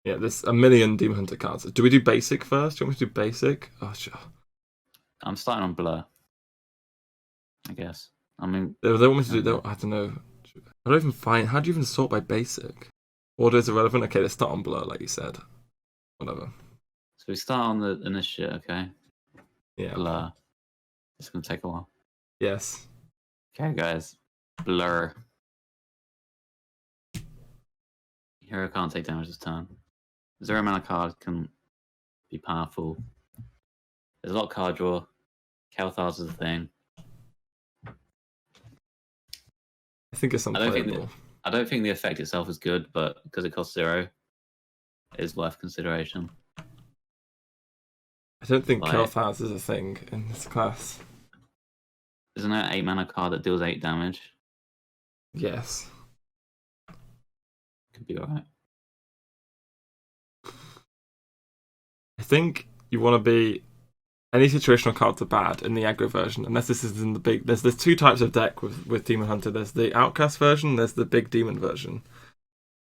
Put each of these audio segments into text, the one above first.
Yeah, there's a million Demon Hunter cards. Do we do basic first? Do you want me to do basic? Oh, sure. I'm starting on blur. I guess. I mean, They want me to do. I don't know. I don't even find. How do you even sort by basic? Order is irrelevant. Okay, let's start on blur, like you said. Whatever. So we start on the initiate. Okay. Yeah. Blur. It's gonna take a while. Yes. Okay, guys. Blur. Hero can't take damage this turn. 0 mana card can be powerful. There's a lot of card draw. Kel'Thas is a thing. I think it's unplayable. I don't think the effect itself is good, but because it costs 0, it is worth consideration. I don't think Kel'Thas is a thing in this class. Isn't there an 8 mana card that deals 8 damage? Yes. Could be alright. I think you want to be. Any situational cards are bad in the aggro version, unless this is in the big. There's two types of deck with Demon Hunter. There's the Outcast version. There's the big Demon version.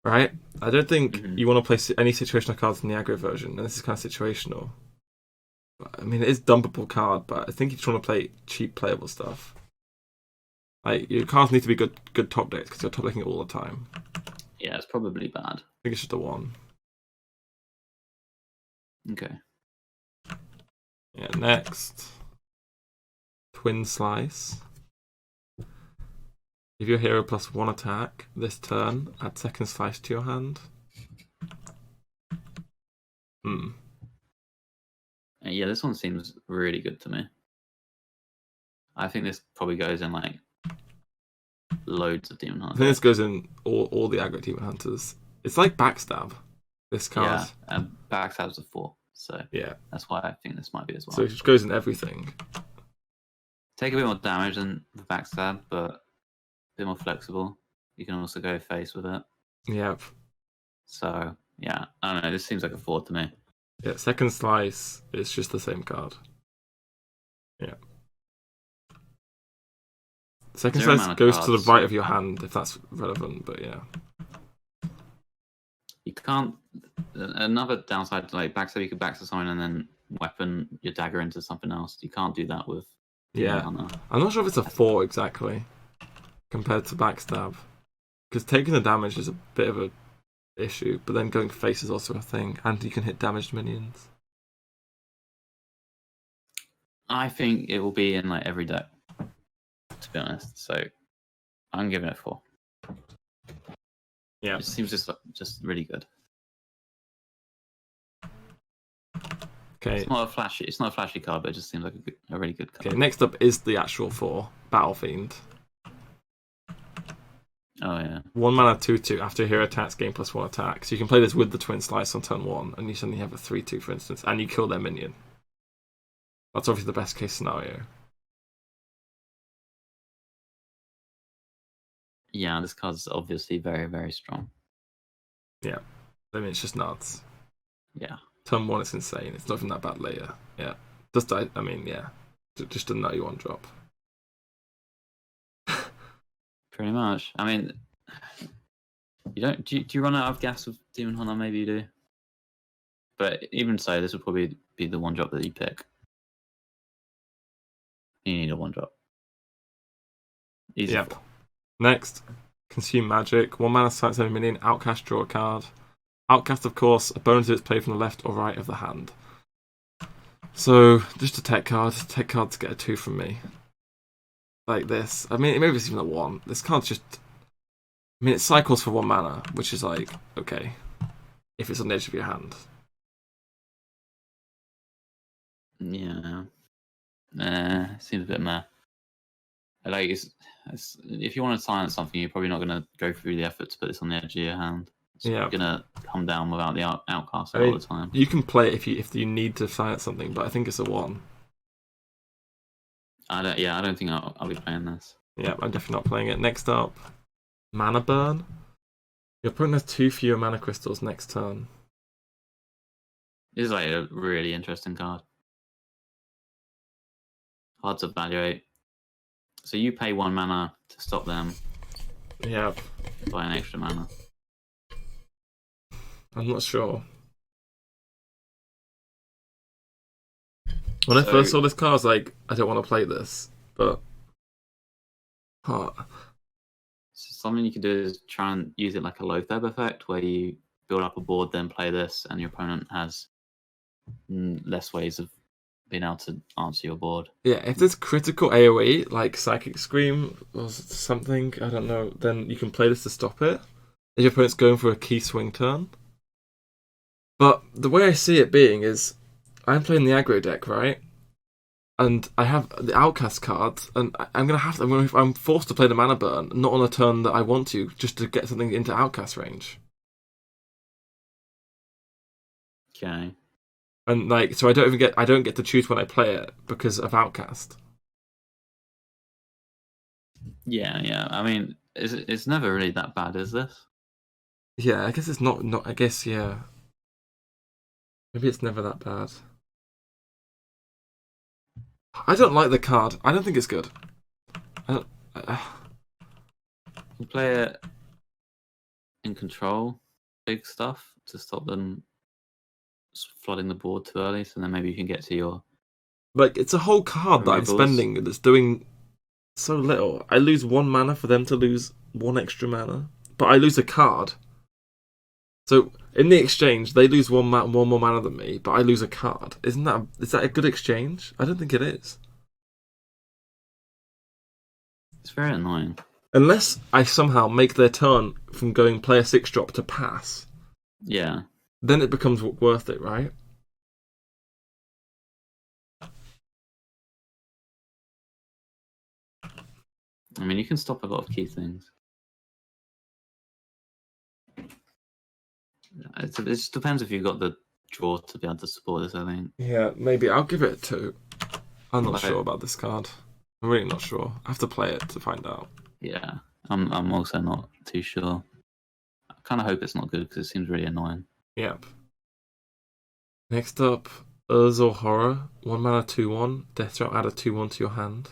Right? I don't think you want to play any situational cards in the aggro version, and this is kind of situational. I mean, it is dumpable card, but I think you just want to play cheap playable stuff. Like your cards need to be good top decks because you're top decking it all the time. Yeah, it's probably bad. I think it's just a 1. Okay. Yeah, next. Twin Slice. Give your hero +1 attack this turn. Add second slice to your hand. Yeah, this one seems really good to me. I think this probably goes in like loads of Demon Hunters. I think this goes in all the aggro Demon Hunters. It's like Backstab, this card. Yeah, and Backstab's a 4, so yeah, that's why I think this might be as well. So it just goes in everything. Take a bit more damage than the Backstab, but a bit more flexible. You can also go face with it. Yep. So, yeah, I don't know, this seems like a 4 to me. Yeah, second slice is just the same card. Yeah. Second slice goes to the right of your hand, if that's relevant, but yeah. You can't... Another downside to like Backstab, you could backstab someone and then weapon your dagger into something else. You can't do that with... Yeah. I'm not sure if it's a 4 exactly, compared to Backstab. Because taking the damage is a bit of a issue, but then going face is also a thing, and you can hit damaged minions. I think it will be in like every deck, to be honest. So I'm giving it 4. Yeah, it seems just really good. Okay, it's not a flashy card, but it just seems like a really good card. Okay, next up is the actual 4 Battle Fiend. Oh yeah. 1 mana 2/2 after hero attacks, gain +1 attack. So you can play this with the Twin Slice on turn 1, and you suddenly have a 3/2, for instance, and you kill their minion. That's obviously the best case scenario. Yeah, this card's obviously very, very strong. Yeah, I mean it's just nuts. Yeah. Turn 1 is insane. It's not even that bad later. Yeah, just I mean yeah, just a nutty 1-drop. Pretty much. I mean, you don't. Do you run out of gas with Demon Hunter? Maybe you do. But even so, this would probably be the 1-drop that you pick. You need a 1-drop. Easy. Yep. Next, consume magic. 1 mana, silence enemy minion. Outcast, draw a card. Outcast, of course, a bonus to its play from the left or right of the hand. So just a tech card. Tech cards get a 2 from me. Like this. I mean, maybe it's even a 1. This card's just... I mean, it cycles for 1 mana, which is like, okay. If it's on the edge of your hand. Yeah. Seems a bit meh. Like, if you want to silence something, you're probably not going to go through the effort to put this on the edge of your hand. It's going to come down without the outcast all the time. You can play it if you need to silence something, but I think it's a 1. I don't think I'll be playing this. Yeah, I'm definitely not playing it. Next up, Mana Burn. Your opponent has 2 fewer mana crystals next turn. This is like a really interesting card. Hard to evaluate. So you pay 1 mana to stop them. Yeah. Buy an extra mana. I'm not sure. When I So, first saw this card, I was like, I don't want to play this, but something you can do is try and use it like a Lothab effect, where you build up a board, then play this, and your opponent has less ways of being able to answer your board. yeah, if there's critical AoE like Psychic Scream or something, I don't know, then you can play this to stop it. If your opponent's going for a key swing turn. But the way I see it being is, I'm playing the aggro deck, right? And I have the Outcast cards, and I'm forced to play the Mana Burn, not on a turn that I want to, just to get something into Outcast range. Okay. And like, so I don't get to choose when I play it because of Outcast. Yeah. I mean, it's never really that bad, is this? Yeah, I guess it's not. I guess yeah. Maybe it's never that bad. I don't like the card. I don't think it's good. I don't, You play it in control, big stuff to stop them flooding the board too early, so then maybe you can get to your like, it's a whole card that I'm removals. spending that's doing so little. I lose 1 mana for them to lose 1 extra mana, but I lose a card. So in the exchange, they lose one more mana than me, but I lose a card. Is that a good exchange? I don't think it is. It's very annoying. Unless I somehow make their turn from going play a 6-drop to pass, Yeah. then it becomes worth it, right? I mean, you can stop a lot of key things. It just depends if you've got the draw to be able to support this, I think. Yeah, maybe I'll give it a 2. I'm not Like- sure about this card. I'm really not sure. I have to play it to find out. Yeah. I'm also not too sure. I kind of hope it's not good because it seems really annoying. Yep. Next up, Urza Horror. 1 mana, 2/1. Death Drop, add a 2/1 to your hand.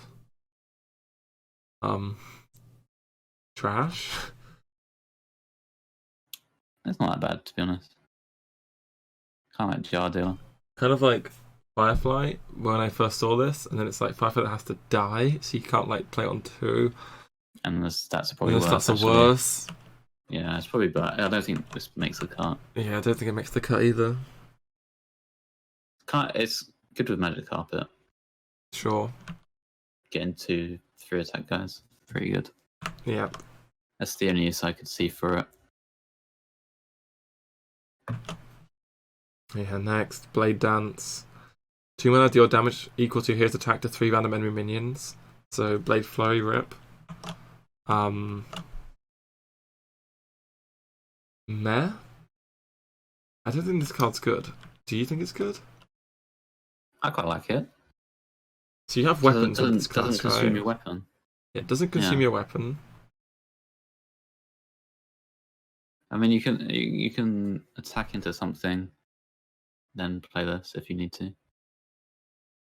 Trash. It's not that bad, to be honest. Kind of like Jardil. Kind of like Firefly when I first saw this, and then it's like Firefly that has to die, so you can't like play it on 2. And the stats are probably And the worse. stats are actually. worse. Yeah, it's probably bad. I don't think this makes the cut. Yeah, I don't think it makes the cut either. It's good with Magic Carpet. Sure. Getting 2-3 attack guys. Pretty good. Yep. That's the only use I could see for it. Yeah, next, Blade Dance. 2 mana, deal damage equal to here's attack to 3 random enemy minions. So Blade Flurry rip. Meh? I don't think this card's good. Do you think it's good? I quite like it. So you have weapons with this Doesn't class, consume right? your weapon. It doesn't consume Yeah. your weapon. I mean, you can attack into something, then play this if you need to.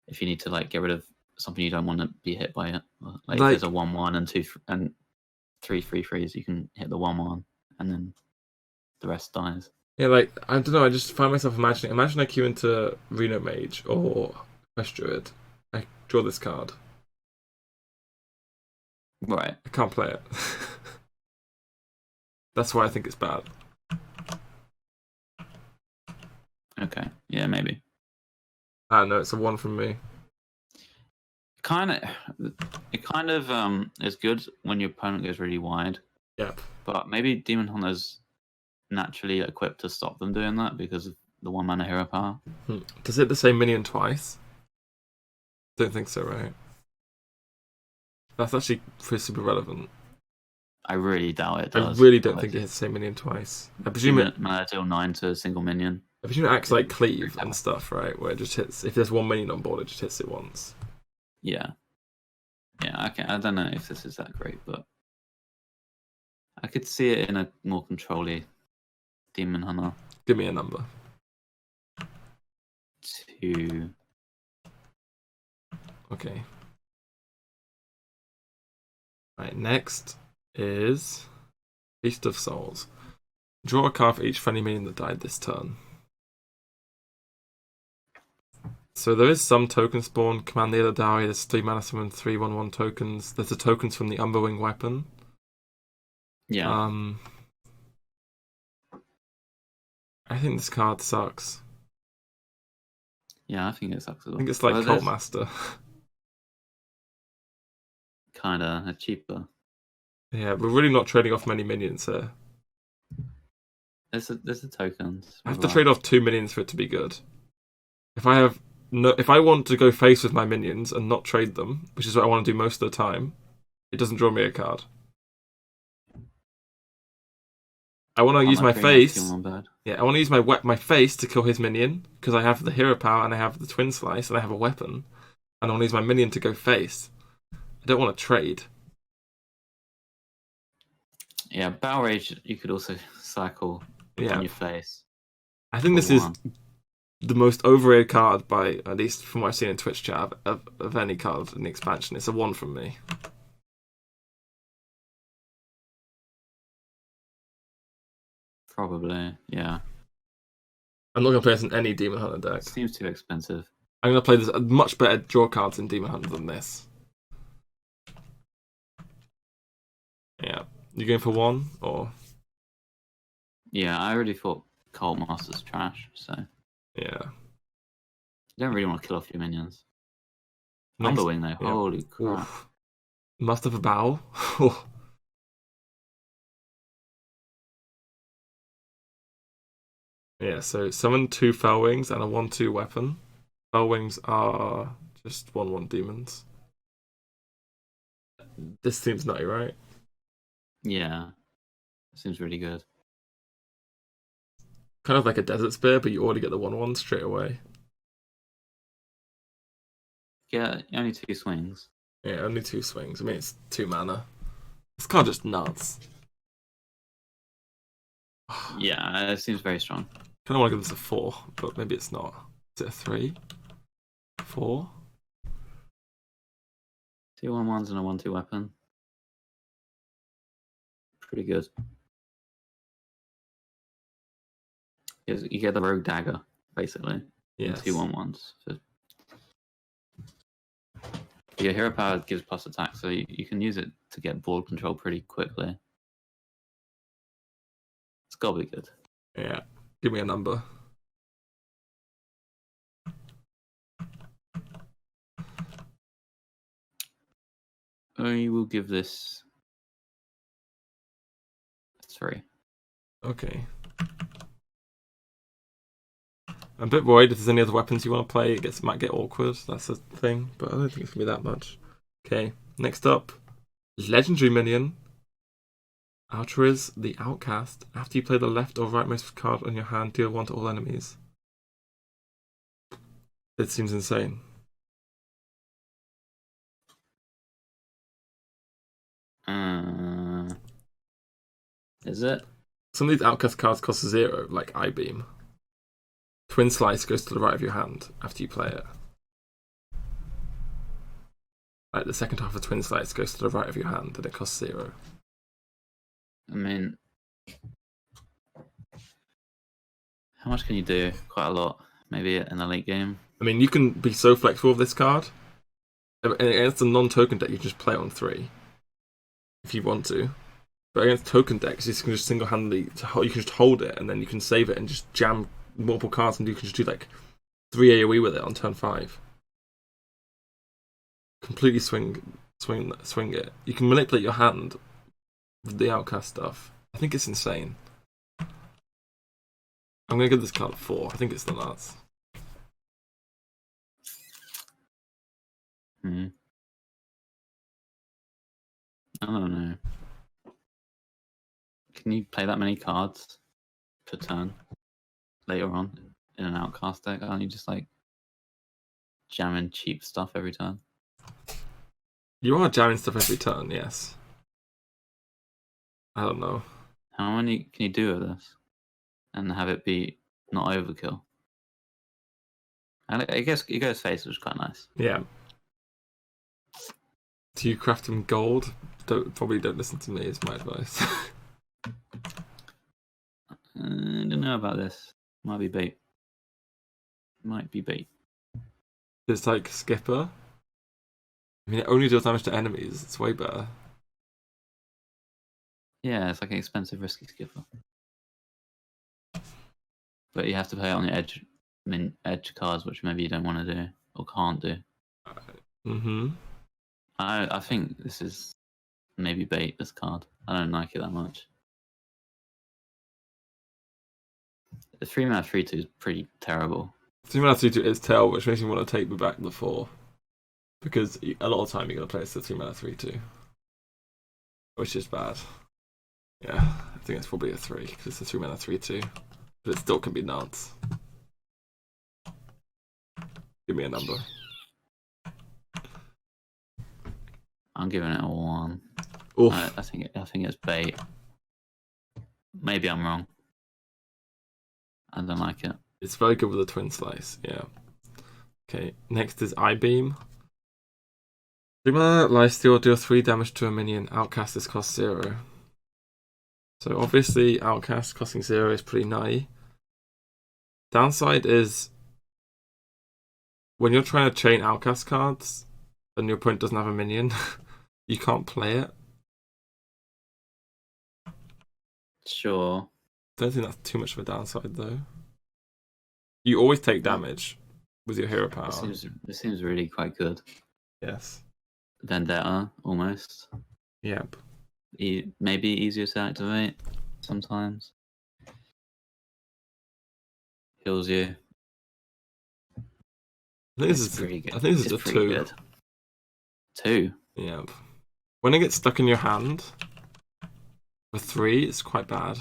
If you need to like get rid of something you don't want to be hit by it, like if there's a 1/1 and 2 and 3 3/3s, you can hit the 1/1 and then the rest dies. Yeah, like, I don't know, I just find myself imagining. Imagine I queue into Reno Mage or Quest Druid. I draw this card. Right. I can't play it. That's why I think it's bad. Okay. Yeah, maybe. I don't know, it's a 1 from me. It kind of is good when your opponent goes really wide. Yep. But maybe Demon Hunter's naturally equipped to stop them doing that because of the 1 mana hero power. Does it hit the same minion twice? Don't think so, right? That's actually pretty super relevant. I really doubt it does. I really don't think it hits the same minion twice. I presume mana deal 9 to a single minion. I presume it acts like Cleave and stuff, right? Where it just hits, if there's 1 minion on board, it just hits it once. Yeah. Yeah, I don't know if this is that great, but I could see it in a more control-y Demon Hunter. Give me a number. 2. Okay. Right, next is Feast of Souls. Draw a card for each friendly minion that died this turn. So there is some token spawn. Command the other Dowry. There's 3 mana summon, 3/1/1 tokens. There's the tokens from the Umberwing weapon. Yeah. I think this card sucks. Yeah, I think it sucks as well. I think it's like Cult Master. Kinda cheaper. Yeah, we're really not trading off many minions here. There's the tokens. I have to trade off 2 minions for it to be good. If I want to go face with my minions and not trade them, which is what I want to do most of the time, it doesn't draw me a card. I want to use my face. Yeah, I want to use my face to kill his minion because I have the hero power and I have the twin slice and I have a weapon, and I want to use my minion to go face. I don't want to trade. Yeah, Battle Rage you could also cycle on your face. I think this is the most overrated card by, at least from what I've seen in Twitch chat, of any card in the expansion. It's a 1 from me. Probably, yeah. I'm not going to play this in any Demon Hunter deck. Seems too expensive. I'm going to play this much better draw cards in Demon Hunter than this. Yeah. You going for 1 or? Yeah, I already thought Cult Master's trash, so. Yeah. You don't really want to kill off your minions. Umberwing though, holy crap. Oof. Must have a bow. Yeah, so summon 2 Fellwings and a 1/2 weapon. Fellwings are just 1/1 demons. This seems nutty, right? Yeah. Seems really good. Kind of like a Desert Spear, but you already get the 1/1 straight away. Yeah, only 2 swings. Yeah, only 2 swings. I mean, it's 2 mana. This card just nuts. Yeah, it seems very strong. I kind of want to give this a 4, but maybe it's not. Is it a 3? 4? 2 1/1s and a 1/2 weapon. Pretty good. You get the Rogue Dagger, basically. Yes. 2 1/1s. Your hero power gives plus attack, so you can use it to get board control pretty quickly. It's gotta be good. Yeah. Give me a number. I will give this 3. Okay. I'm a bit worried if there's any other weapons you want to play, it might get awkward. That's the thing, but I don't think it's going to be that much. Okay, next up, Legendary Minion. Outriz, the Outcast. After you play the left or rightmost card on your hand, deal 1 to all enemies. It seems insane. Is it? Some of these Outcast cards cost 0, like I-Beam. Twin Slice goes to the right of your hand after you play it. Like the second half of Twin Slice goes to the right of your hand and it costs 0. I mean, how much can you do? Quite a lot. Maybe in the late game. I mean, you can be so flexible with this card. Against a non-token deck, you can just play it on 3. If you want to. But against token decks, you can just single-handedly, you can just hold it and then you can save it and just jam multiple cards and you can just do like 3 AoE with it on turn 5. Completely swing it. You can manipulate your hand with the Outcast stuff. I think it's insane. I'm going to give this card a 4. I think it's the nuts. I don't know. Can you play that many cards per turn later on in an Outcast deck? Aren't you just like jamming cheap stuff every turn? You are jamming stuff every turn, yes. I don't know. How many can you do with this and have it be not overkill? And I guess it goes face, which is quite nice. Yeah. Do you craft in gold? Probably don't listen to me, is my advice. I don't know about this. Might be bait. Might be bait. It's like Skipper. I mean, it only deals damage to enemies. It's way better. Yeah, it's like an expensive, risky skipper. But you have to play it on the edge, edge cards, which maybe you don't want to do or can't do. I think this is maybe bait. This card. I don't like it that much. The 3-mana 3/2 is pretty terrible. 3-mana 3/2 is terrible, which makes me want to take me back the 4. Because a lot of the time you're going to play it's the 3-mana 3/2. Which is bad. Yeah, I think it's probably a 3, because it's a 3-mana 3/2. But it still can be nuts. Give me a number. I'm giving it a 1. Oof. I think it's bait. Maybe I'm wrong. I don't like it. It's very good with a twin slice, yeah. Okay, next is I-Beam. 3-mana lifesteal, deal 3 damage to a minion. Outcast is cost 0. So obviously Outcast costing 0 is pretty nigh. Downside is when you're trying to chain Outcast cards and your opponent doesn't have a minion, you can't play it. Sure. Don't think that's too much of a downside though. You always take damage with your hero power. This seems really quite good. Yes. Vendetta, almost. Yep. Maybe easier to activate sometimes. Heals you. I think this is pretty good. I think this is a 2. Good. 2? Yep. When it gets stuck in your hand, for 3, it's quite bad.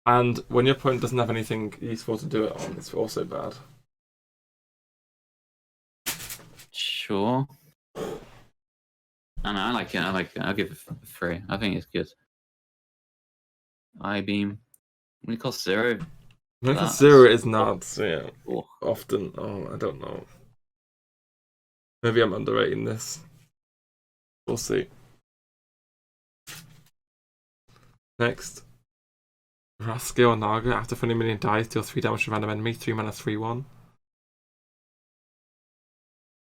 And when your opponent doesn't have anything useful to do it on, it's also bad. Sure. I like it. I'll give it a 3. I think it's good. I-Beam. When it costs 0. When it costs 0, it is nuts. Yeah. Oh. Often. I don't know. Maybe I'm underrating this. We'll see. Next. Rascal Naga. After 20 minion dies, deal 3 damage to random enemy. 3-mana 3/1.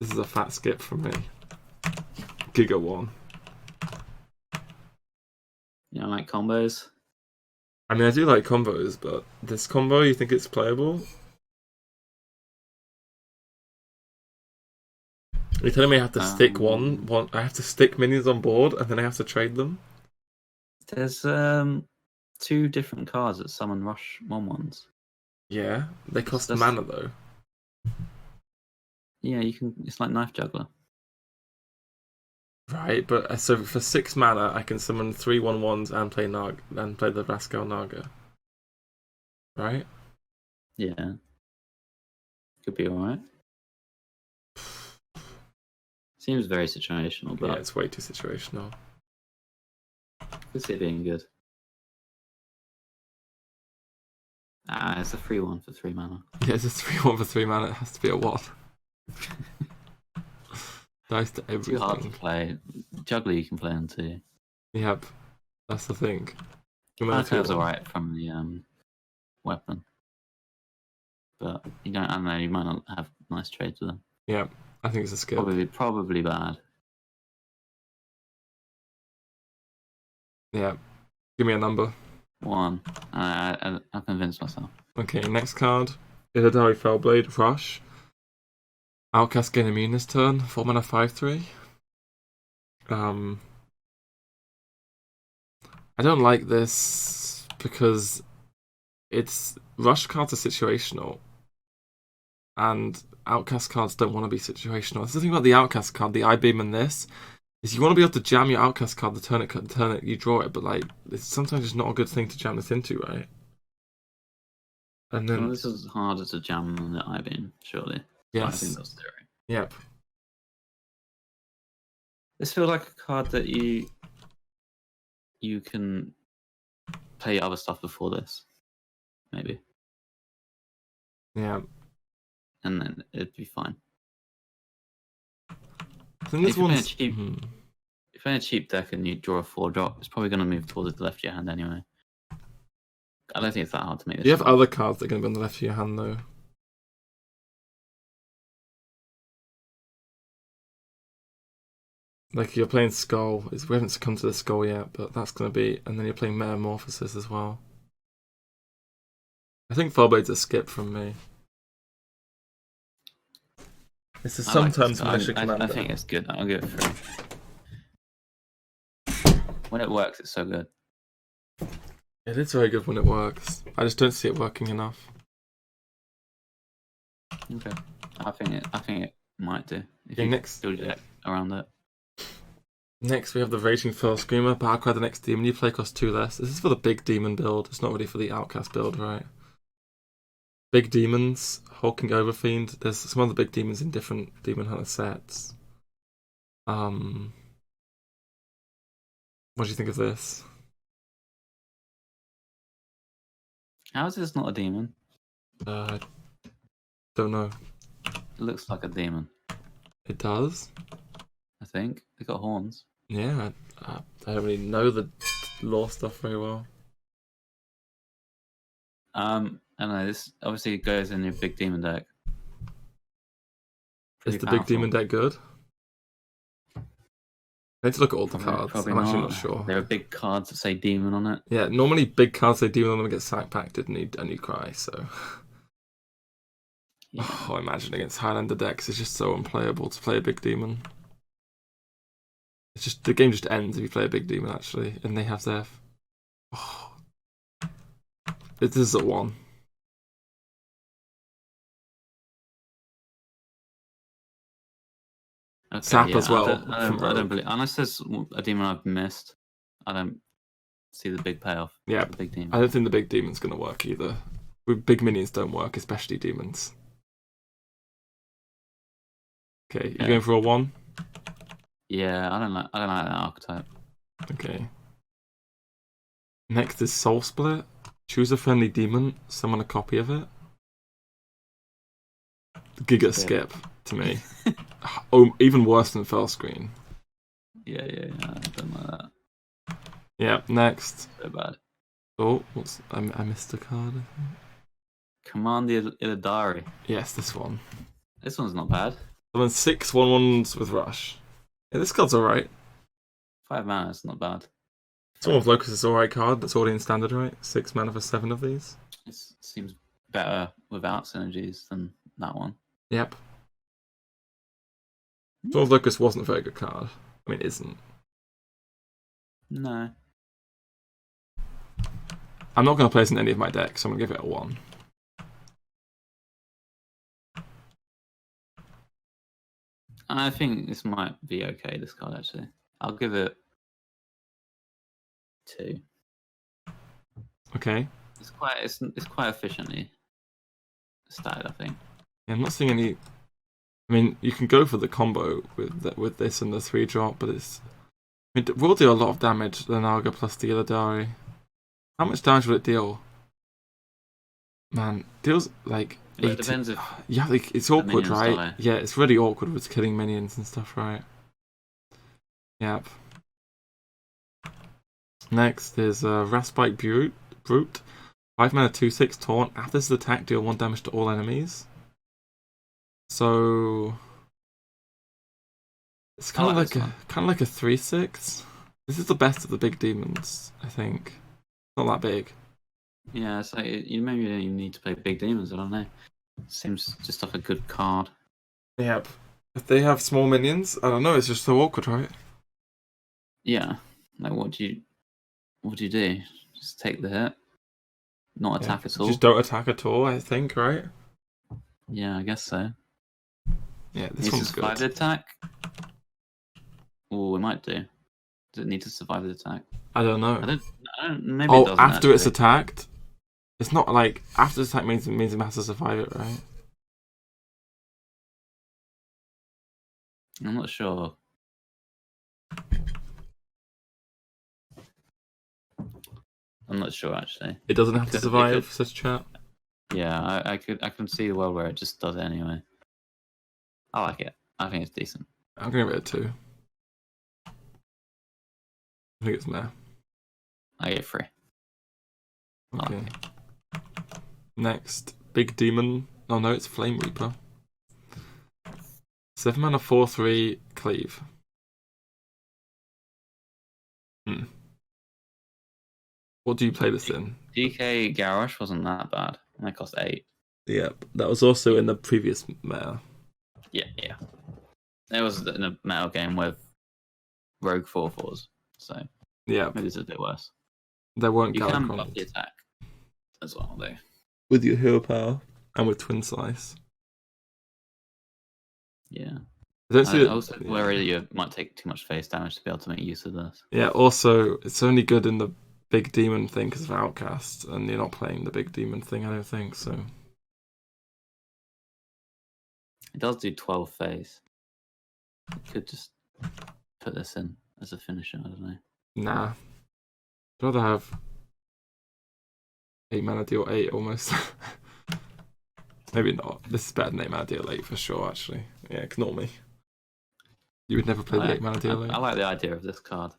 This is a fat skip from me. Giga 1. You don't like combos? I mean, I do like combos, but this combo, you think it's playable? You're telling me I have to stick one? I have to stick minions on board, and then I have to trade them? There's 2 different cards that summon rush 1/1s. Yeah, they cost mana though. Yeah, you can. It's like Knife Juggler. Right, but so for 6 mana, I can summon 3 1/1s and play the Rascal Naga. Right? Yeah. Could be alright. Seems very situational, but yeah, it's way too situational. could see it being good. It's a free one for 3 mana. Yeah, it's a 3/1 for 3 mana. It has to be a 1. Dice to everything. Too hard to play. Juggler you can play on 2. Yep, that's the thing. Martel's alright from the weapon, but you don't. I don't know. You might not have nice trades with them. Yeah, I think it's a skill. Probably bad. Yeah, give me a number. 1. I convinced myself. Okay, next card. Illidari Fellblade, Rush. Outcast gain immune this turn. 4 mana 5/3. I don't like this because it's Rush cards are situational. And Outcast cards don't want to be situational. That's the thing about the Outcast card, the I-Beam and this, is you want to be able to jam your Outcast card the turn it, you draw it, but like it's sometimes it's not a good thing to jam this into, right? And then this is harder to jam than the I-Beam, surely. Yes. I think that's the theory. Yep. This feels like a card that you can play other stuff before this, maybe. Yeah. And then it'd be fine. I think this one's If if you're in a cheap deck and you draw a 4-drop, it's probably going to move towards the left of your hand anyway. I don't think it's that hard to make this. Do you have other cards that are going to be on the left of your hand, though? Like, you're playing Skull. We haven't come to the Skull yet, but that's going to be... And then you're playing Metamorphosis as well. I think Farblade's a skip from me. This is sometimes Militia Commander. I think it's good. I'll give it 3. When it works, it's so good. It is very good when it works. I just don't see it working enough. Okay. I think it might do. If Okay, you next. build your deck around it. Next, we have the Raging Fell Screamer. Battlecry the next demon. You play cost 2 less. This is for the big demon build. It's not really for the Outcast build, right? Big demons. Hulking Overfiend. There's some other big demons in different Demon Hunter sets. What do you think of this? How is this not a demon? Don't know. It looks like a demon. It does? I think. They got horns. Yeah, I don't really know the lore stuff very well. I don't know. This obviously goes in your big demon deck. Is the big demon deck good? I need to look at all the cards. I'm actually not sure. There are big cards that say demon on it. Yeah, normally big cards say demon on them get sack packed and you cry, so... Yeah. Oh, I imagine against Highlander decks, it's just so unplayable to play a big demon. It's just the game just ends if you play a big demon, actually, and they have their... Oh. This is a 1. Okay, Sap as well. I don't believe, unless there's a demon I've missed, I don't see the big payoff. Yeah, the big demon. I don't think the big demon's going to work either. Big minions don't work, especially demons. Okay, you going for a 1? Yeah, I don't like that archetype. Okay. Next is Soul Split. Choose a friendly demon, summon a copy of it. Giga skip to me. Oh, even worse than Fell Screen. Yeah, I don't like that. Yeah, next. So bad. Oh, I missed a card, I think. Command the Illidari. Yes, this one. This one's not bad. Summon 6 1/1s with Rush. Yeah, this card's alright. 5 mana, it's not bad. Storm of Locust is alright card. That's already in standard, right? 6 mana for 7 of these. It seems better without synergies than that one. Yep. Storm of Locust wasn't a very good card. I mean, it isn't. No. I'm not going to play this in any of my decks, so I'm going to give it a 1. I think this might be okay, this card, actually. I'll give it 2. Okay. It's quite efficiently statted, I think. Yeah, I'm not seeing any... I mean, you can go for the combo with this and the 3-drop, but it's... I mean, it will do a lot of damage, the Naga plus the Illidari. How much damage will it deal? Man, deals like... Well, it depends if... Yeah, like, it's awkward, right? Die. Yeah, it's really awkward with killing minions and stuff, right? Yep. Next is Raspite Brute. 5 mana 2/6 taunt. After this attack, deal 1 damage to all enemies. So it's kind of like a 3/6. This is the best of the big demons, I think. Not that big. Yeah, so maybe you don't even need to play big demons. I don't know. Seems just like a good card. Yep. If they have small minions, I don't know. It's just so awkward, right? Yeah. Like, what do you do? Just take the hit, not attack at all. Just don't attack at all, I think, right? Yeah, I guess so. Yeah, this one's good. Survive the attack? Oh, it might do. Does it need to survive the attack? I don't know. I don't maybe it doesn't, after it's attacked? It's not like after it's attacked means it has to survive it, right? I'm not sure. I'm not sure actually. It doesn't have to survive, says chat. Yeah, I can see the world where it just does it anyway. I like it. I think it's decent. I'm gonna give it a 2. I think it's meh. I get 3. Okay. Next, Big Demon. Oh no, it's Flame Reaper. 7 mana, 4/3, Cleave. What do you play this in? DK Garrosh wasn't that bad. And that cost 8. Yep, that was also in the previous meta. Yeah. It was in a metal game with Rogue 4/4s, so Yeah, maybe it's a bit worse. there weren't You can Galakrons. buff the attack as well, though. With your hero power and with Twin Slice. Yeah. I don't see I also worry that you might take too much face damage to be able to make use of this. Yeah, also, it's only good in the Big Demon thing because of Outcast, and you're not playing the Big Demon thing, I don't think, so... It does do 12 face. You could just put this in as a finisher, I don't know. Nah. I'd rather have 8 mana deal 8 almost. Maybe not. This is better than 8 mana deal 8 for sure, actually. Yeah, ignore me. You would never play the 8 mana deal 8. I like the idea of this card.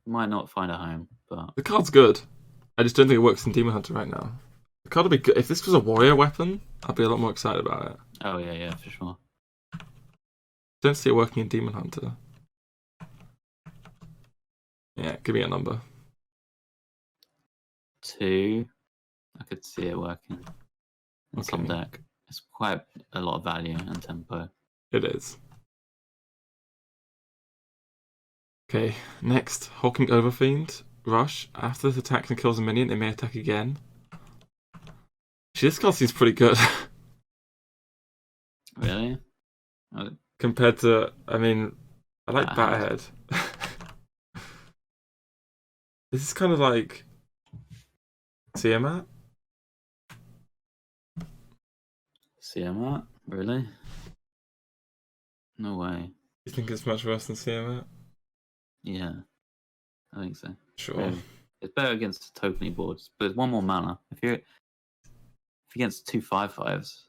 Might not find a home, but... The card's good. I just don't think it works in Demon Hunter right now. The card would be good. If this was a warrior weapon, I'd be a lot more excited about it. Oh, yeah, for sure. Don't see it working in Demon Hunter. Yeah, give me a number. 2. I could see it working in some Okay. deck. It's quite a lot of value and tempo. It is. Okay, next, Hulking Overfiend. Rush. After this attacks and kills a minion, it may attack again. Actually, this card seems pretty good. Really? Compared to, I mean, I like Bathead. This is kind of like Tiamat. Tiamat? Really? No way. You think it's much worse than Tiamat? Yeah, I think so. Sure. Really. It's better against tokeny boards, but it's 1 more mana. If you're against 2 5/5s,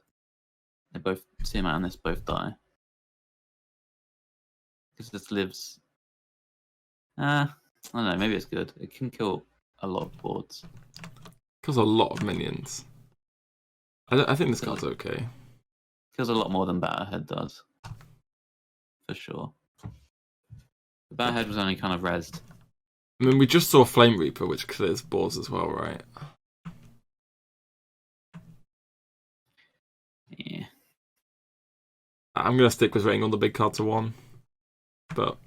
they both Tiamat and this both die. Because this lives. I don't know. Maybe it's good. It can kill a lot of boards. Kills a lot of minions. I think this card's okay. Kills a lot more than Batterhead does, for sure. The Batterhead was only kind of rezzed. I mean, we just saw Flame Reaper, which clears boards as well, right? Yeah. I'm gonna stick with rating all the big cards to 1, but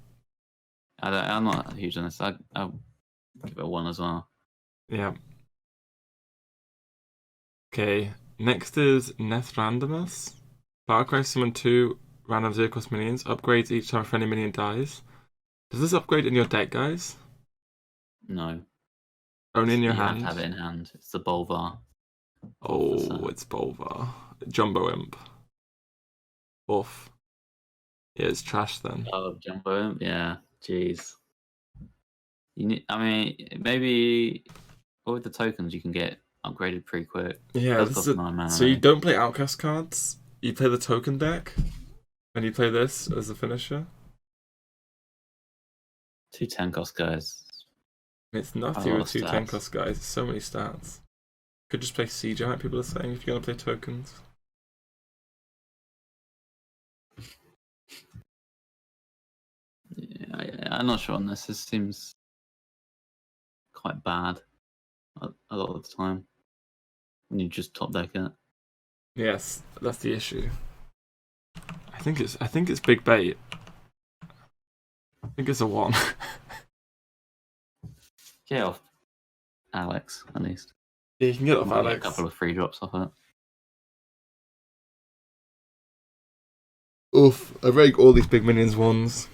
I'm not huge on this. I'll give it a 1 as well. yeah. Okay, next is Nethrandomus. Battlecry summon 2 random 0-cost minions. Upgrades each time a friendly minion dies. Does this upgrade in your deck, guys? No. Only in your you hand? You have to have it in hand. It's the Bolvar. Oh, it's Bolvar. Jumbo Imp. Oof. Yeah, it's trash then. Oh, Jumbo Imp? Yeah. Jeez. I mean, maybe with the tokens you can get upgraded pretty quick. Yeah, so you don't play Outcast cards, you play the token deck, and you play this as a finisher? 2 10-cost guys. It's nutty with 2 10-cost guys, there's so many stats. Could just play Siege, like people are saying, if you're going to play tokens. Yeah, I'm not sure on this. This seems quite bad a lot of the time when you just top deck it. Yes, that's the issue. I think it's big bait. I think it's a 1. Get off Alex, at least. Yeah, you can get off Alex. Get a couple of free drops off it. Oof, I rate all these big minions 1s.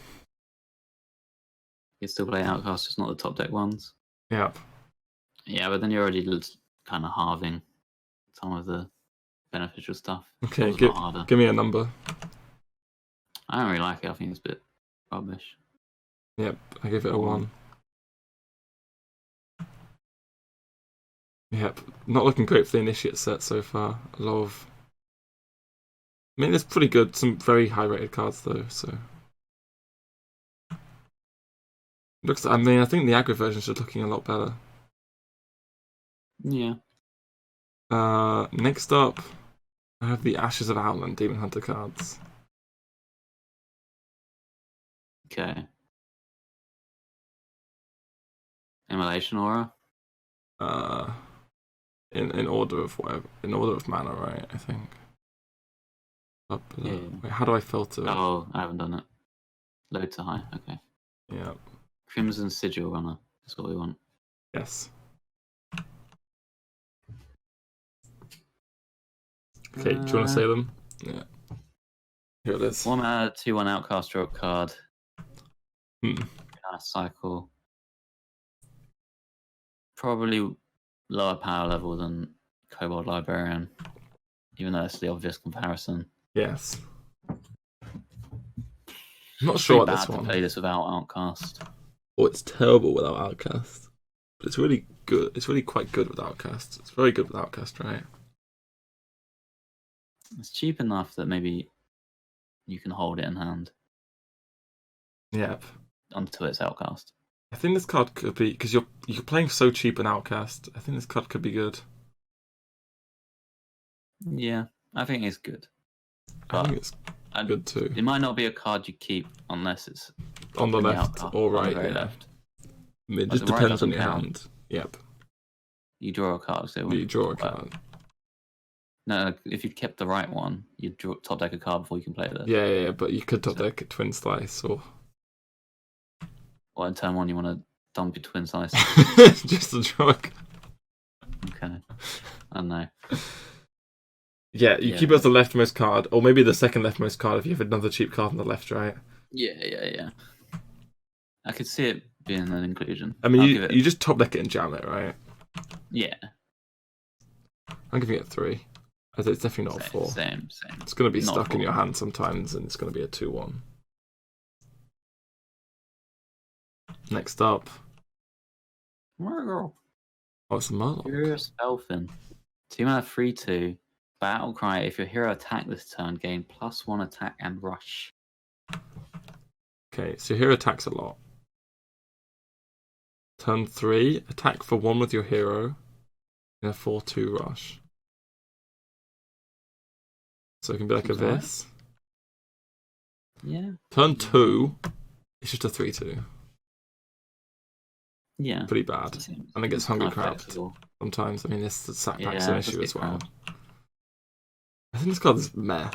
You can still play Outcast, just not the top deck ones. Yep. Yeah, but then you're already kind of halving some of the beneficial stuff. Okay, give me a number. I don't really like it. I think it's a bit rubbish. Yep, I give it a 1. Yep, not looking great for the Initiate set so far. A lot of... I mean, it's pretty good. Some very high rated cards though, so... Looks. I mean, I think the aggro versions are looking a lot better. Yeah. Next up, I have the Ashes of Outland Demon Hunter cards. Okay. Immolation Aura. In order of whatever, in order of mana, right? I think. Up. Yeah. Wait, how do I filter it? Oh, I haven't done it. Low to high. Okay. Yeah. Crimson Sigil Runner. That's what we want. Yes. Okay, do you want to say them? Yeah. Here it is. 1 mana, 2/1 outcast, draw a card. Hmm. Kind of cycle. Probably lower power level than Kobold Librarian, even though it's the obvious comparison. Yes. I'm not It's sure pretty about this bad to one. play this without Outcast. Oh, it's terrible without Outcast. But it's really good. It's really quite good with Outcast. It's very good with Outcast, right? It's cheap enough that maybe you can hold it in hand Yep. until it's Outcast. I think this card could be, because you're playing so cheap an Outcast. I think this card could be good. Yeah, I think it's good. I think it's good too. It might not be a card you keep unless it's On the left or right, on the very yeah. left. It just the right depends on doesn't your count. hand. Yep. You draw a card. So You draw a card. No, if you'd kept the right one, you'd draw top deck a card before you can play this. Yeah, but you could top deck a Twin Slice or in turn 1 you want to dump your Twin Slice. just a draw. Okay. I don't know. Yeah, you keep it as the leftmost card, or maybe the second leftmost card if you have another cheap card on the left, right? Yeah. I could see it being an inclusion. I mean, you just top deck it and jam it, right? Yeah. I'm giving it a 3. It's definitely not a 4. Same. It's going to be Not stuck in your hand sometimes, and it's going to be a 2/1. Next up. Oh, it's a Murloc. Hero Spellfin. 2 mana 3/2. Battle Cry. If your hero attack this turn, gain +1 attack and rush. Okay, so your hero attacks a lot. Turn 3, attack for 1 with your hero in a 4/2 rush. So it can be like a this. Yeah. Turn 2, it's just a 3/2. Yeah. Pretty bad. And it gets hungry cracked sometimes. I mean, this sack pack's an issue as well. I think this card's meh.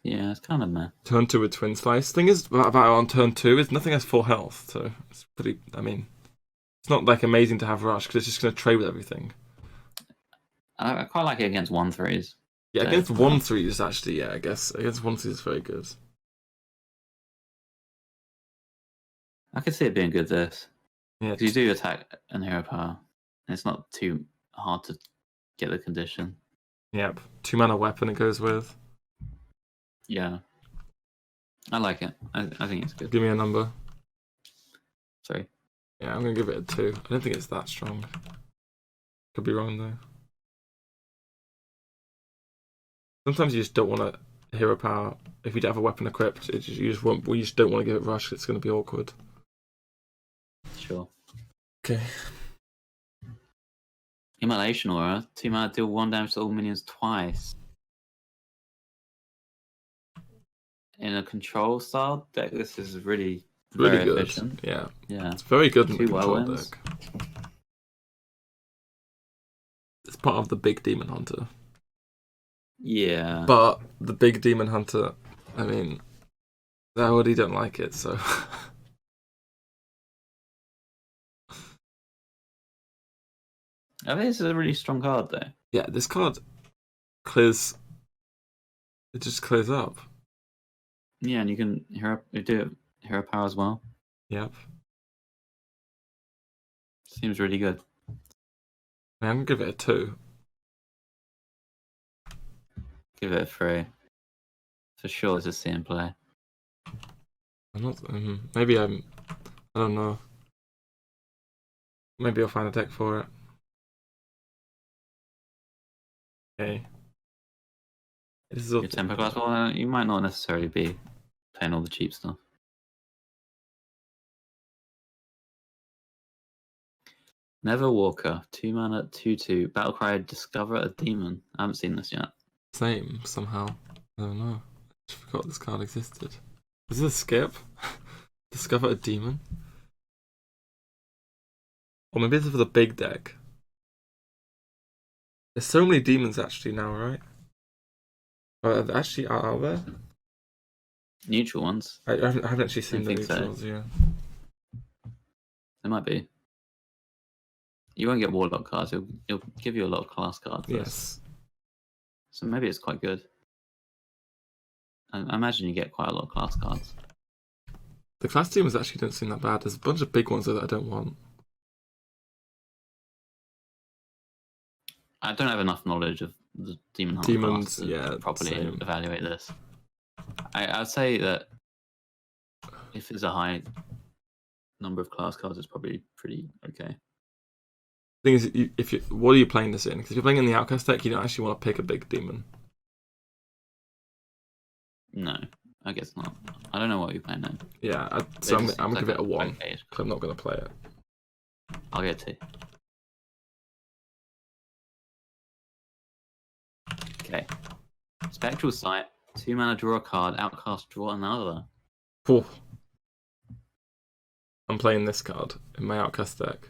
Yeah, it's kind of meh. Turn 2 with Twin Slice. Thing is about on turn 2 is nothing has full health, so it's pretty. I mean, it's not like amazing to have rush because it's just going to trade with everything. I quite like it against 1/3s. Yeah, against 1/3s actually. Yeah, I guess against 1/3s is very good. I could see it being good. This. Yeah, because you do attack and hero power, and it's not too hard to get the condition. Yep, 2 mana weapon it goes with. Yeah, I like it. I think it's good. Give me a number. Sorry. Yeah, I'm gonna give it a 2. I don't think it's that strong. Could be wrong though. Sometimes you just don't want a hero power. If you don't have a weapon equipped, you just don't want to give it rush. It's going to be awkward. Sure. Okay. Immolation Aura. 2 mana, deal 1 damage to all minions twice. In a control style deck, this is really very good. efficient. Yeah. Yeah. It's very good in the 2 control whirlwinds. deck. It's part of the big Demon Hunter. Yeah. But the big Demon Hunter, I mean, I already don't like it, so. I think this is a really strong card, though. Yeah, this card clears. It just clears up. Yeah, and you can do hero power as well. Yep. Seems really good. I'm gonna give it a 2. Give it a 3. For sure, it's a C in play. I'm not. Maybe I don't know. Maybe I'll find a deck for it. Okay. This is Your tempo class, well, you might not necessarily be playing all the cheap stuff. Never Walker, 2 mana, 2/2. Battlecry, discover a demon. I haven't seen this yet. same somehow. I don't know. I just forgot this card existed. Is this a skip? Discover a demon? Or maybe this is for the big deck. There's so many demons actually now, right? Actually, are there? Neutral ones? I haven't actually seen the think so. neutrals, yeah. There might be. You won't get Warlock cards. It'll give you a lot of class cards. Yes. So maybe it's quite good. I imagine you get quite a lot of class cards. The class demons actually don't seem that bad. There's a bunch of big ones though that I don't want. I don't have enough knowledge of the Demon Hunter class to properly evaluate this. I'd say that if there's a high number of class cards, it's probably pretty okay. Thing is, what are you playing this in? Because if you're playing in the Outcast deck, you don't actually want to pick a big demon. No, I guess not. I don't know what you're playing then. Yeah, so I'm gonna give it a 1 because I'm not gonna play it. I'll get 2. Okay. Spectral Sight, 2 mana, draw a card. Outcast, draw another. Oh. I'm playing this card in my Outcast deck.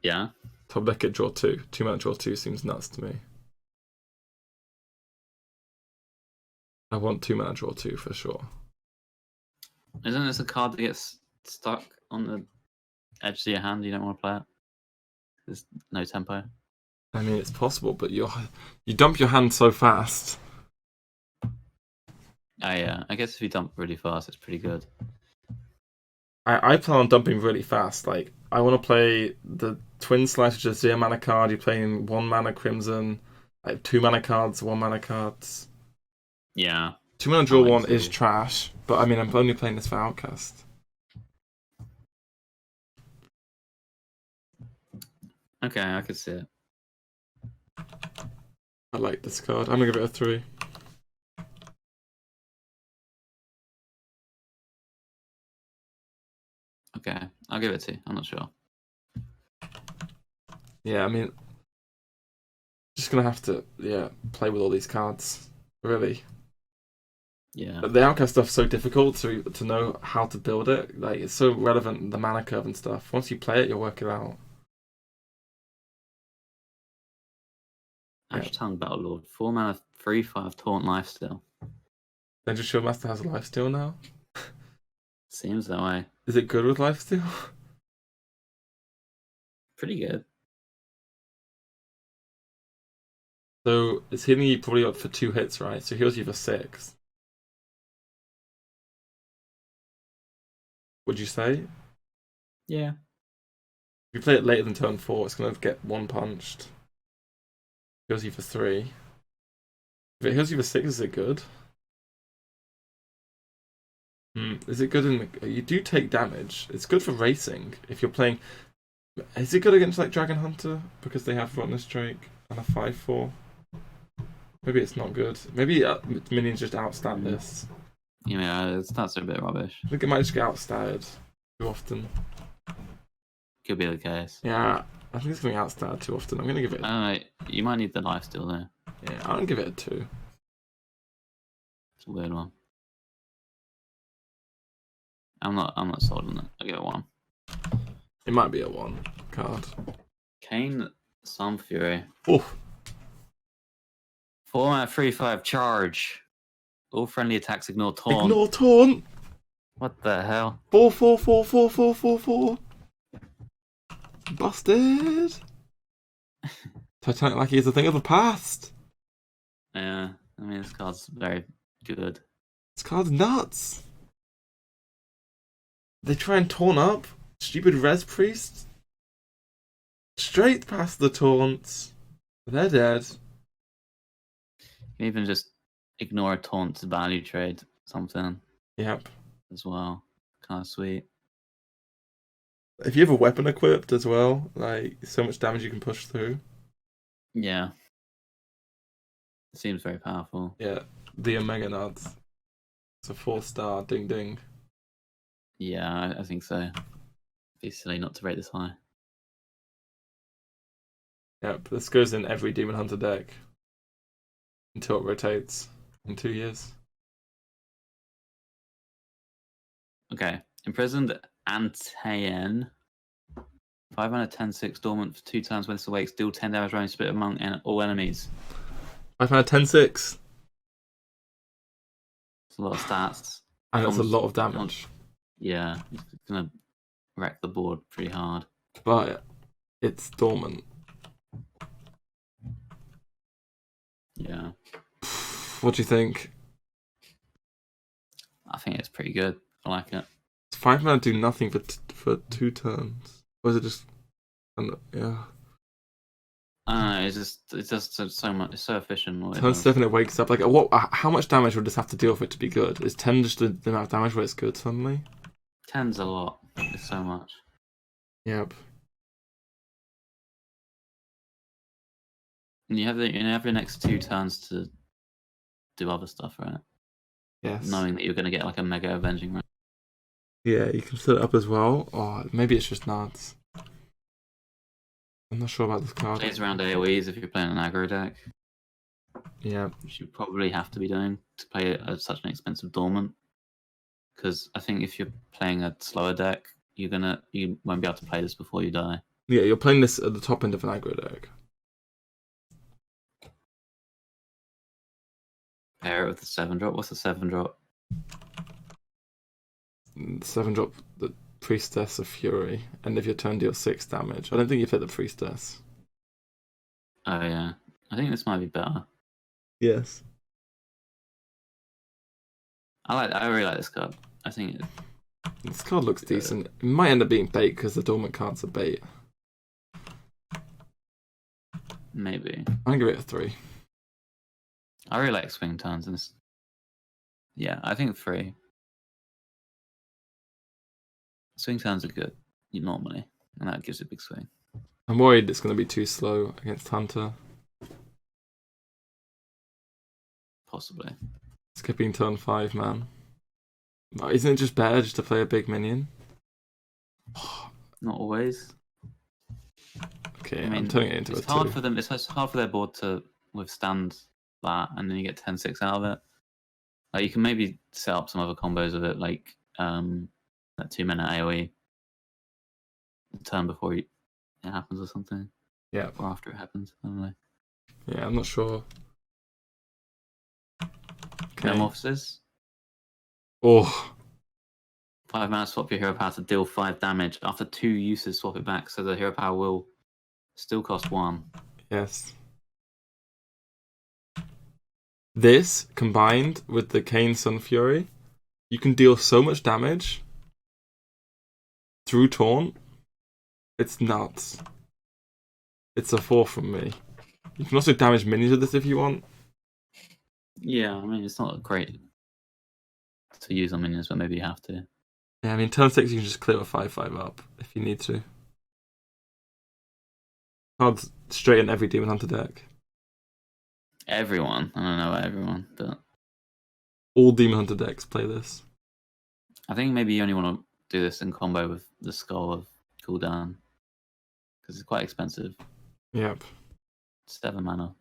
Yeah. Top deck it, draw 2. 2 mana, draw 2 seems nuts to me. I want 2 mana, draw 2 for sure. Isn't this a card that gets stuck on the edge of your hand? You don't want to play it? There's no tempo. I mean, it's possible, but you dump your hand so fast. Yeah. I guess if you dump really fast, it's pretty good. I plan on dumping really fast. Like, I want to play the Twin Slice, which is a 0 mana card. You're playing 1 mana Crimson, like 2 mana cards, 1 mana cards. Yeah. 2 mana draw 1 is trash, but I mean, I'm only playing this for Outcast. Okay, I could see it. I like this card. I'm gonna give it a 3. Okay, I'll give it 2. I'm not sure. Yeah, I mean, just gonna have to play with all these cards. Really. Yeah. The Outcast stuff's so difficult to know how to build it. Like, it's so relevant, the mana curve and stuff. Once you play it, you'll work it out. Ash Tongue Battlelord, 4 mana, 3/5 Taunt Lifesteal. Then just Master has Lifesteal now? Seems that way. Is it good with Lifesteal? Pretty good. So it's healing you probably up for 2 hits, right? So it heals you for 6. Would you say? Yeah. If you play it later than turn 4, it's gonna get 1 punched. Heals you for 3. If it heals you for 6, is it good? Is it good in the... You do take damage. It's good for racing. If you're playing... Is it good against like Dragon Hunter? Because they have Rottnest Drake and a 5/4. Maybe it's not good. Maybe Minions just outstat this. Yeah, stats are a bit rubbish. I think it might just get outstatted too often. Could be the case. Yeah, I think it's going to get outstatted too often. I'm going to give it... You might need the lifesteal though. Yeah, I don't give it a 2. It's a weird one. I'm not sold on it. I'll give it 1. It might be a 1 card. Kane Sun Fury. Oof. 4 mana 3/5 charge. All friendly attacks ignore taunt. Ignore taunt. What the hell? 4/4/4/4/4/4/4. Busted. Titanic Lackey is a thing of the past. Yeah, I mean this card's very good. This card's nuts. They try and taunt up. Stupid Res Priest. Straight past the taunts. They're dead. You can even just ignore a taunt to value trade something. Yep. As well. Kind of sweet. If you have a weapon equipped as well, like so much damage you can push through. Yeah. It seems very powerful. Yeah, the Omega Nods. It's a 4-star ding ding. Yeah, I think so. It'd be silly not to rate this high. Yep, this goes in every Demon Hunter deck until it rotates in 2 years. Okay, Imprisoned Antaean. 5 mana 10/6 dormant for 2 turns when this awakes. Deal 10 damage range split among all enemies. 5 mana 10/6. It's a lot of stats. And that's a lot of damage. Yeah, it's gonna wreck the board pretty hard. But it's dormant. Yeah. What do you think? I think it's pretty good. I like it. 5 mana do nothing for 2 turns. Or is it just? Yeah. It's just so much. It's so efficient. Turn 7 it wakes up. Like how much damage would this have to deal for it to be good? Is 10 just the amount of damage where it's good suddenly? 10's a lot. It's so much. Yep. And you have your next 2 turns to do other stuff, right? Yes. Knowing that you're going to get like a mega avenging, right? Yeah, you can set it up as well. Or maybe it's just Nards. I'm not sure about this card. Plays around AoEs if you're playing an aggro deck. Yeah. Which you probably have to be doing to play it at such an expensive dormant. Because I think if you're playing a slower deck, you won't be able to play this before you die. Yeah, you're playing this at the top end of an aggro deck. Pair it with the 7-drop. What's the 7-drop? 7-drop the Priestess of Fury, and if your turn deals 6 damage. I don't think you've hit the Priestess. Oh yeah, I think this might be better. Yes. I really like this card. I think this card looks decent. It might end up being bait because the dormant cards are bait. Maybe. I'm gonna give it a 3. I really like swing turns, and yeah, I think 3. Swing turns are good normally, and that gives it a big swing. I'm worried it's going to be too slow against Hunter. Possibly. Skipping turn 5, man. Isn't it just better just to play a big minion? Not always. Okay, I'm turning it into it's a 2. hard for them. It's hard for their board to withstand that, and then you get 10/6 out of it. Like you can maybe set up some other combos of it, like that 2-minute AoE turn before it happens or something. Yeah. Or after it happens. I don't know. Yeah, I'm not sure. Okay. Metamorphosis. Oh. 5 mana, swap your hero power to deal 5 damage. After 2 uses, swap it back, so the hero power will still cost 1. Yes. This, combined with the Kane Sun Fury, you can deal so much damage through Taunt. It's nuts. It's a 4 from me. You can also damage minions with this if you want. Yeah, I mean, it's not great to use on minions, but maybe you have to. Yeah, I mean, turn 6 you can just clear a 5/5 up if you need to. Cards straight in every Demon Hunter deck. Everyone. I don't know about everyone, but all Demon Hunter decks play this. I think maybe you only want to do this in combo with the Skull of Gul'dan, because it's quite expensive. Yep. 7 mana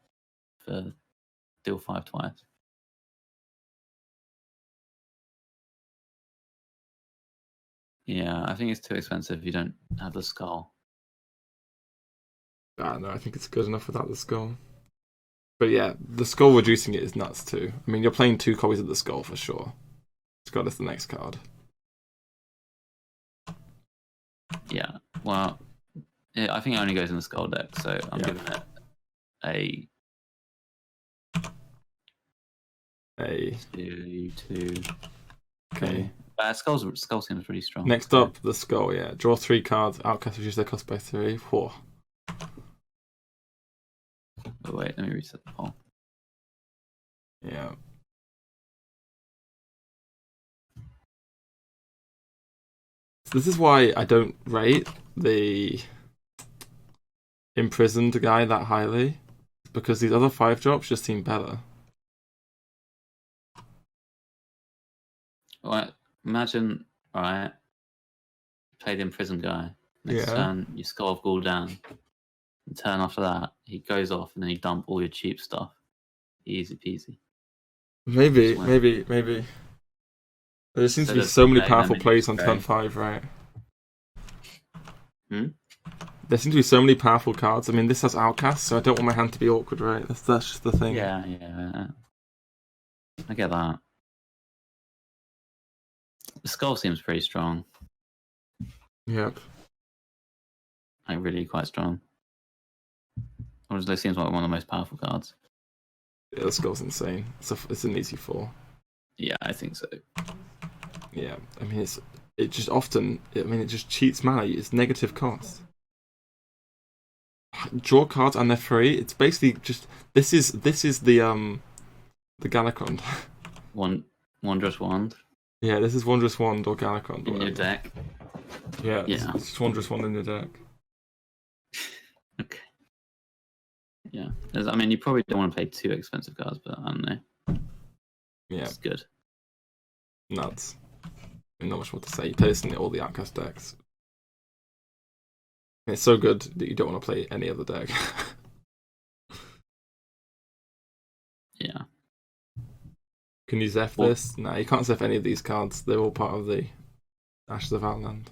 for deal 5 twice. Yeah, I think it's too expensive if you don't have the Skull. No, I think it's good enough without the Skull. But yeah, the Skull reducing it is nuts too. I mean, you're playing 2 copies of the Skull for sure. Skull is the next card. Yeah, well, I think it only goes in the Skull deck, so I'm giving it a 2. Okay. Skull seems pretty strong. Next up, the Skull, yeah. Draw 3 cards, outcast reduce their cost by 3. 4. Oh, wait, let me reset the poll. Yeah. So this is why I don't rate the Imprisoned guy that highly. because these other 5-drops just seem better. Alright, imagine, alright, play the Imprisoned guy. Next Yeah. turn, you Skull of Ghoul down. The turn after that, he goes off and then you dump all your cheap stuff. Easy peasy. Maybe. Just win. There seems to Instead be of so many letting them powerful in plays your on turn spray. 5, right? Hmm? There seem to be so many powerful cards. I mean, this has Outcast, so I don't want my hand to be awkward, right? That's just the thing. Yeah. I get that. The Skull seems pretty strong. Yep. Like, really quite strong. Honestly, it seems like one of the most powerful cards. Yeah, the Skull's insane. It's an easy 4. Yeah, I think so. Yeah, I mean, it just cheats mana. It's negative cost. Draw cards and they're free. It's basically just this is the Galakron. Wondrous Wand Yeah, this is Wondrous Wand or Galakron. in your deck. Yeah, Yeah. it's just Wondrous Wand in your deck. Okay. Yeah, I mean, you probably don't want to play too expensive cards, but I don't know. Yeah, It's good. Nuts. I mean, not much more to say. You play this in all the Outcast decks. It's so good that you don't want to play any other deck. Yeah. Can you Zeph this? No, you can't Zeph any of these cards. They're all part of the Ashes of Outland.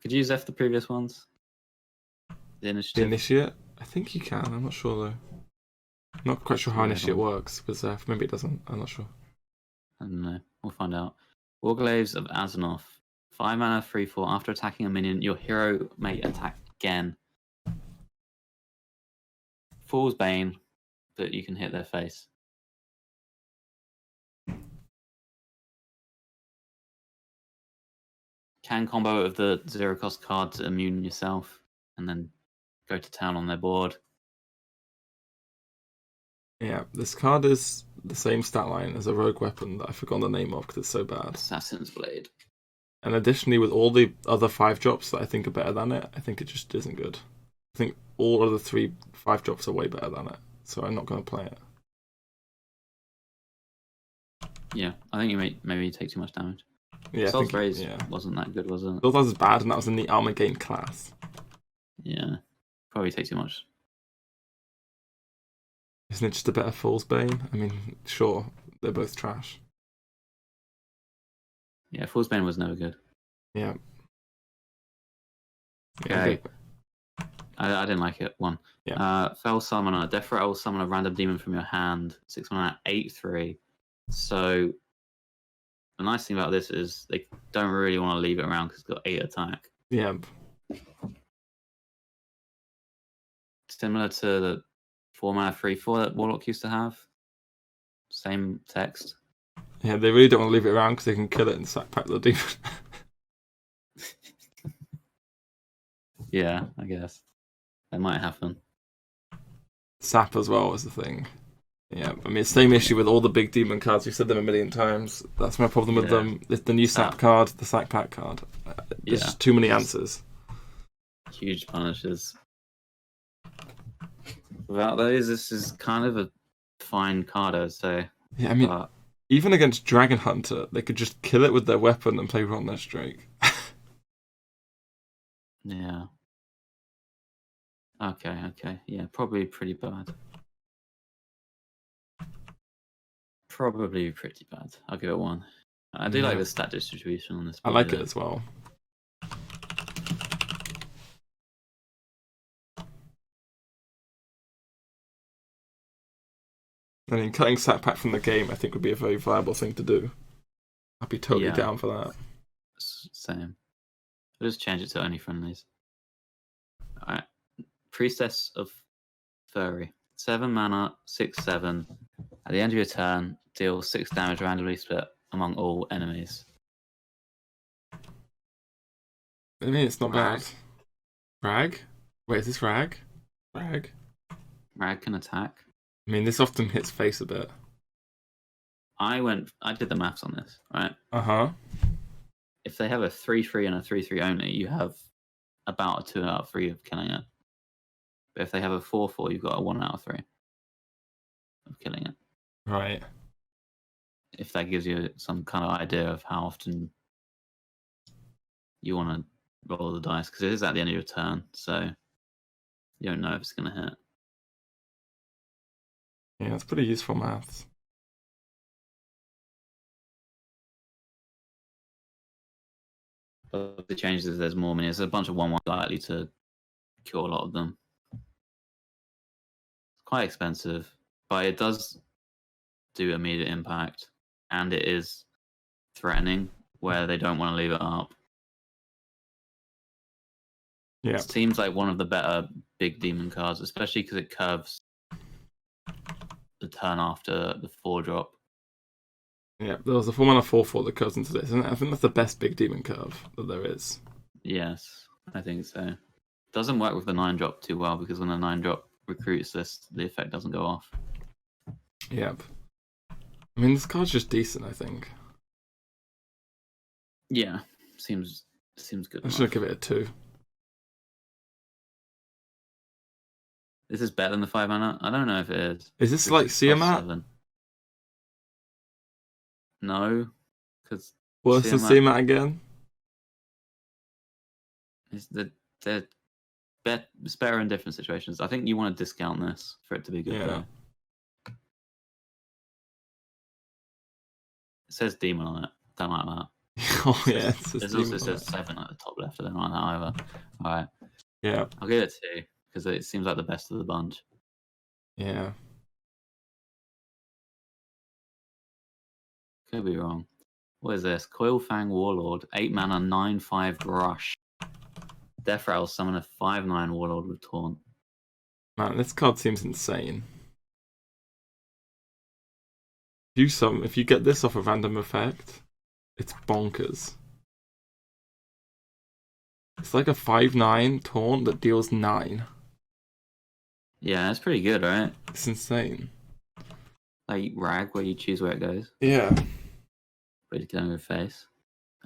Could you Zeph the previous ones? The Initiative? The Initiate? I think you can. I'm not sure though. I'm not quite sure how Initiate works with Zeph. Maybe it doesn't. I'm not sure. I don't know. We'll find out. Gleaves of Azzinoth. 5 mana, 3/4. After attacking a minion, your hero may attack again. Fool's Bane, but you can hit their face. Can combo with the 0-cost card to immune yourself, and then go to town on their board. Yeah, this card is the same stat line as a rogue weapon that I forgot the name of because it's so bad. Assassin's Blade. And additionally, with all the other 5-drops that I think are better than it, I think it just isn't good. I think all other 3 5-drops are way better than it, so I'm not going to play it. Yeah, I think you maybe take too much damage. Yeah, Soul's Raise wasn't that good, was it? Soul's Raise was bad, and that was in the armor gain class. Yeah, probably take too much. Isn't it just a better Fool's Bane? I mean, sure, they're both trash. Yeah, Fool's Bane was never good. Yeah. Okay. I didn't like it. 1. Yeah. Fell Summoner. Death Threat will summon a random demon from your hand. 6 mana, 8/3. So the nice thing about this is they don't really want to leave it around because it's got 8 attack. Yeah. Similar to the 4 mana 3/4 that Warlock used to have. Same text. Yeah, they really don't want to leave it around because they can kill it and sack pack the demon. Yeah, I guess. That might happen. Sap as well was the thing. Yeah, I mean, it's the same issue with all the big demon cards. We've said them a million times. That's my problem with them. It's the new Sap card, the sack pack card. There's just too many answers. Huge punishes. Without those, this is kind of a fine card, I'd say. Yeah, I mean, even against Dragon Hunter, they could just kill it with their weapon and play Rot Nest Drake. Yeah. Okay. Yeah, probably pretty bad. Probably pretty bad. I'll give it 1. I do like the stat distribution on this. I like it as well. I mean, cutting Sack Pack from the game, I think, would be a very viable thing to do. I'd be totally down for that. Same. I'll just change it to only friendlies. Alright. Priestess of Furry. 7 mana, 6/7. At the end of your turn, deal 6 damage randomly split among all enemies. I mean, it's not bad. Rag? Wait, is this Rag? Rag can attack. I mean, this often hits face a bit. I did the maths on this, right? If they have a 3/3 and a 3/3 only, you have about a 2 out of 3 of killing it. But if they have a 4/4, you've got a 1 out of 3 of killing it. Right. If that gives you some kind of idea of how often you want to roll the dice, because it is at the end of your turn, so you don't know if it's going to hit. Yeah, it's pretty useful maths. But the changes if there's more minions. There's a bunch of 1/1 likely to kill a lot of them. It's quite expensive, but it does do immediate impact, and it is threatening where they don't want to leave it up. Yeah. It seems like one of the better big demon cards, especially because it curves the turn after the 4-drop. Yeah, there was a 4-mana 4/4 that curves into this, and I think that's the best big demon curve that there is. Yes, I think so. Doesn't work with the 9-drop too well because when the 9-drop recruits this, the effect doesn't go off. Yep. I mean, this card's just decent, I think. Yeah, seems good. I should give it a 2. This is better than the 5 mana? I don't know if it is. Is this like Siamat? No, because Worse than Siamat again? It's better in different situations. I think you want to discount this for it to be good. Yeah. Though. It says demon on it. Don't like that. Oh yeah, it also says 7 at the top left. I don't like that either. All right. Yeah. I'll give it 2 because it seems like the best of the bunch. Yeah. Could be wrong. What is this? Coilfang Warlord, 8 mana, 9/5 rush. Death Rattle summon a 5/9 Warlord with Taunt. Man, this card seems insane. If you get this off a random effect, it's bonkers. It's like a 5/9 taunt that deals 9. Yeah, that's pretty good, right? It's insane. Like Rag, where you choose where it goes. Yeah. Put it down your face.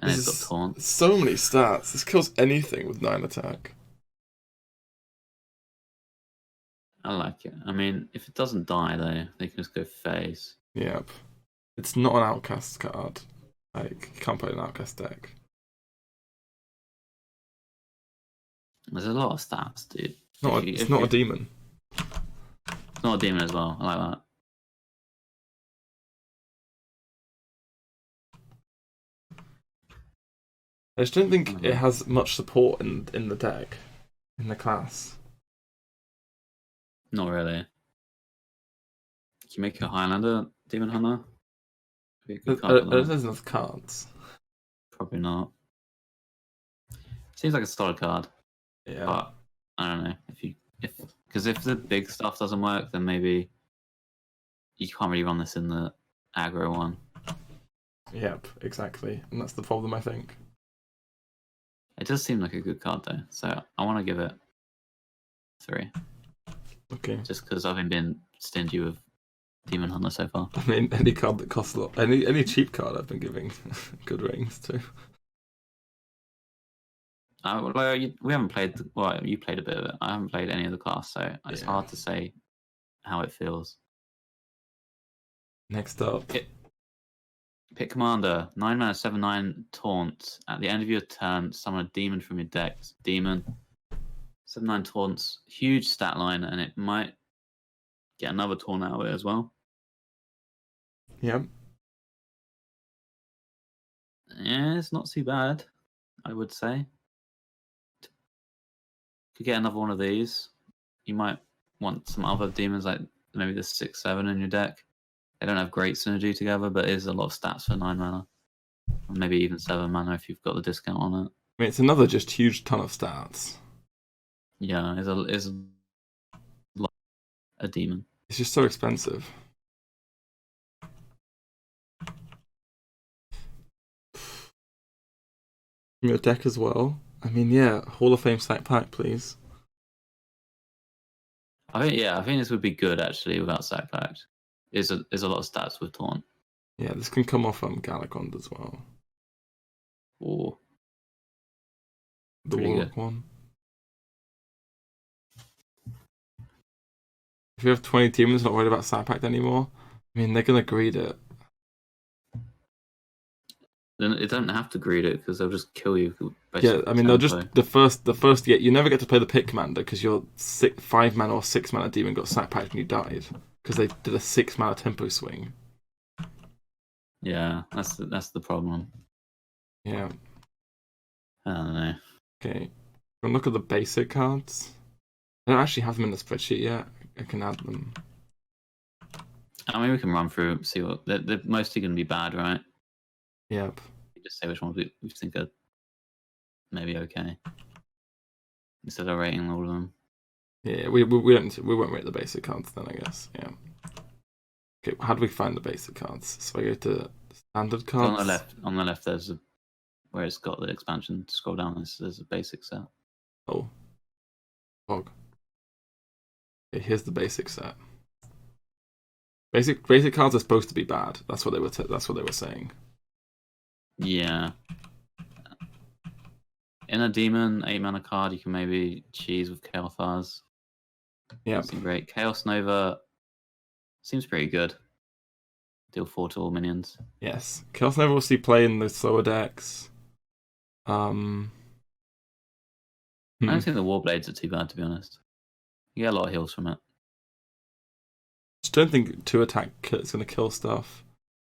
And it's got Taunt. So many stats. This kills anything with 9 attack. I like it. I mean, if it doesn't die, though, they can just go face. Yep. It's not an outcast card. Like, you can't play an outcast deck. There's a lot of stats, dude. It's not a demon. It's not a demon as well. I like that. I just don't think it has much support in the deck, in the class. Not really. Can you make a Highlander Demon Hunter? There's enough cards. Probably not. Seems like a solid card. Yeah. But I don't know because if the big stuff doesn't work, then maybe you can't really run this in the aggro one. Yep, exactly, and that's the problem, I think. It does seem like a good card though, so I want to give it 3. Okay. Just because I've been stingy with Demon Hunter so far. I mean, any card that costs a lot, any cheap card I've been giving good ratings to. We haven't played. Well, you played a bit of it. I haven't played any of the class, so it's hard to say how it feels. Next up, Pick Commander. 9 mana, 7/9 Taunt. At the end of your turn, summon a demon from your deck. Demon. 7/9 Taunts. Huge stat line, and it might get another Taunt out of it as well. Yep. Yeah, it's not too bad, I would say. Could get another one of these. You might want some other demons, like maybe the 6/7 in your deck. They don't have great synergy together, but it is a lot of stats for 9 mana. Or maybe even 7 mana if you've got the discount on it. I mean, it's another just huge ton of stats. Yeah, it's a demon. It's just so expensive. From your deck as well. I mean, yeah, Hall of Fame sack pack, please. I think this would be good actually without sack pack. Is a lot of stats with Taunt. Yeah, this can come off Galacond as well. Or the Warlock one. If you have 20 demons not worried about Side Pact anymore, I mean, they're going to greed it. Then it don't have to greed it because they'll just kill you. Yeah, I mean, they'll just the first. Yeah, you never get to play the pit commander because your 5-mana or 6-mana demon got Side Pact and you died because they did a 6-mana tempo swing. Yeah, that's the problem. Yeah. I don't know. Okay. We'll look at the basic cards. I don't actually have them in the spreadsheet yet. I can add them. I mean, we can run through, see what they're mostly going to be bad, right? Yep. Just say which ones we think are maybe okay instead of rating all of them. Yeah, we won't rate the basic cards then, I guess. Yeah. Okay, how do we find the basic cards? So I go to standard cards. On the left, there's where it's got the expansion. Scroll down. There's a basic set. Oh. Fog. Okay, here's the basic set. Basic cards are supposed to be bad. That's what they were saying. Yeah. In a demon 8-mana card, you can maybe cheese with Kael'thas. Yeah. Seems great. Chaos Nova seems pretty good. Deal 4 to all minions. Yes. Chaos Nova will see play in the slower decks. I don't think the Warblades are too bad, to be honest. You get a lot of heals from it. Just don't think 2-attack is going to kill stuff.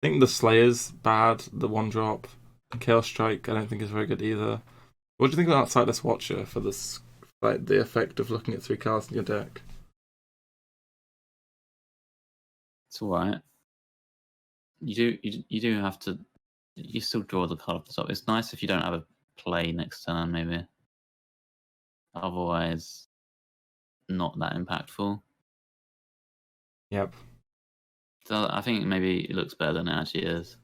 I think the Slayer's bad, the 1-drop. The Chaos Strike I don't think is very good either. What do you think about Sightless Watcher for this, like the effect of looking at 3 cards in your deck? It's alright. You do have to. You still draw the card off the top. It's nice if you don't have a play next turn, maybe. Otherwise, not that impactful. Yep. So I think maybe it looks better than it actually is.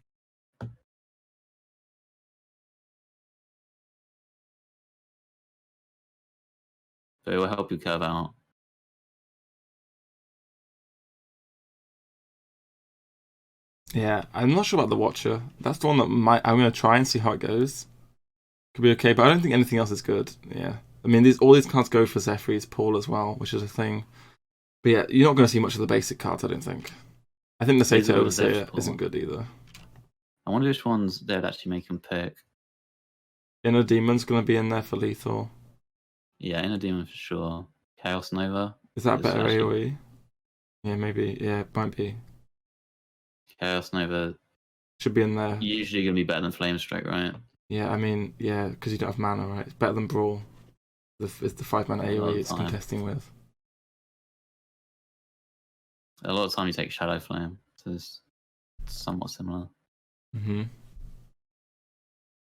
But it will help you curve out. Yeah, I'm not sure about the Watcher. That's the one that I'm going to try and see how it goes. Could be okay, but I don't think anything else is good. Yeah. I mean, all these cards go for Zephyrs Paul as well, which is a thing. But yeah, you're not going to see much of the basic cards, I don't think. I think the Sato Overseer isn't good either. I wonder which ones they'd actually make him pick. Inner Demon's going to be in there for lethal. Yeah, Inner Demon for sure. Chaos Nova. Is that better AoE? Yeah, maybe. Yeah, it might be. Chaos Nova should be in there. Usually going to be better than Flame Strike, right? Yeah, I mean, yeah, because you don't have mana, right? It's better than Brawl. It's the 5-mana AoE it's contesting with. A lot of time you take Shadow Flame, so it's somewhat similar. Mm-hmm.